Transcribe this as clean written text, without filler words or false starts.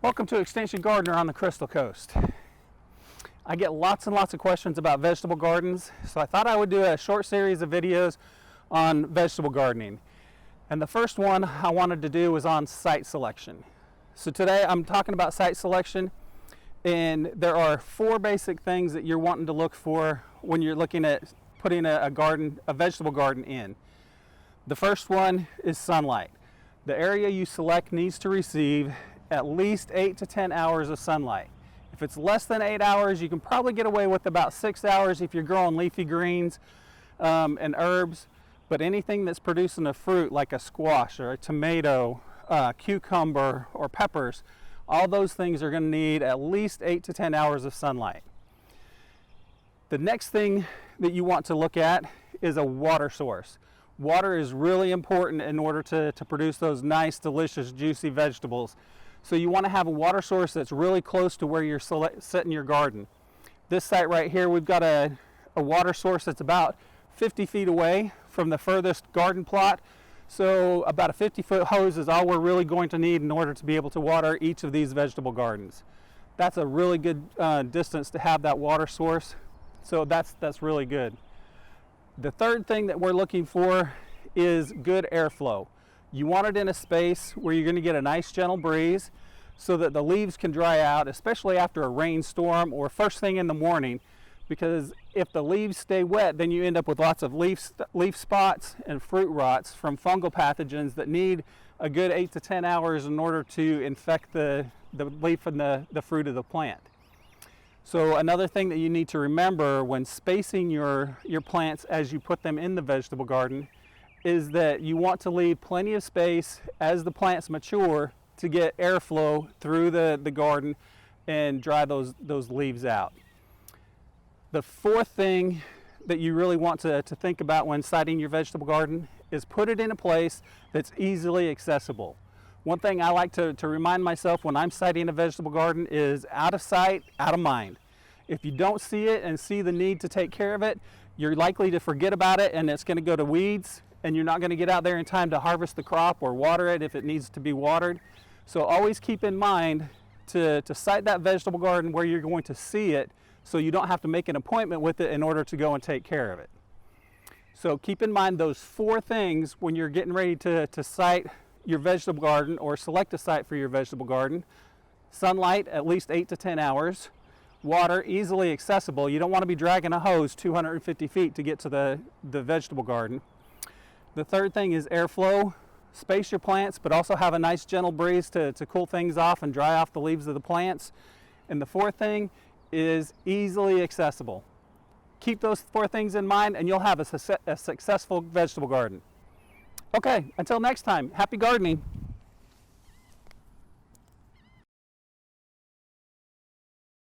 Welcome to Extension Gardener on the Crystal Coast. I get lots and lots of questions about vegetable gardens, so I thought I would do a short series of videos on vegetable gardening. And the first one I wanted to do was on site selection. So today I'm talking about site selection, and there are four basic things that you're wanting to look for when you're looking at putting a vegetable garden in. The first one is sunlight. The area you select needs to receive at least 8 to 10 hours of sunlight. If it's less than 8 hours, you can probably get away with about 6 hours if you're growing leafy greens and herbs. But anything that's producing a fruit like a squash or a tomato, cucumber or peppers, all those things are going to need at least 8 to 10 hours of sunlight. The next thing that you want to look at is a water source. Water is really important in order to produce those nice, delicious, juicy vegetables. So you want to have a water source that's really close to where you're setting your garden. This site right here, we've got a water source that's about 50 feet away from the furthest garden plot. So about a 50-foot hose is all we're really going to need in order to be able to water each of these vegetable gardens. That's a really good distance to have that water source. So that's really good. The third thing that we're looking for is good airflow. You want it in a space where you're going to get a nice gentle breeze so that the leaves can dry out, especially after a rainstorm or first thing in the morning, because if the leaves stay wet, then you end up with lots of leaf spots and fruit rots from fungal pathogens that need a good 8 to 10 hours in order to infect the leaf and the fruit of the plant. So another thing that you need to remember when spacing your plants as you put them in the vegetable garden is that you want to leave plenty of space as the plants mature to get airflow through the garden and dry those leaves out. The fourth thing that you really want to think about when siting your vegetable garden is put it in a place that's easily accessible. One thing I like to remind myself when I'm siting a vegetable garden is out of sight, out of mind. If you don't see it and see the need to take care of it, you're likely to forget about it and it's going to go to weeds, and you're not going to get out there in time to harvest the crop or water it if it needs to be watered. So always keep in mind to site that vegetable garden where you're going to see it, so you don't have to make an appointment with it in order to go and take care of it. So keep in mind those four things when you're getting ready to site your vegetable garden or select a site for your vegetable garden. Sunlight, at least 8 to 10 hours. Water, easily accessible. You don't want to be dragging a hose 250 feet to get to the vegetable garden. The third thing is airflow. Space your plants, but also have a nice gentle breeze to cool things off and dry off the leaves of the plants. And the fourth thing is easily accessible. Keep those four things in mind and you'll have a successful vegetable garden. Okay, until next time, happy gardening.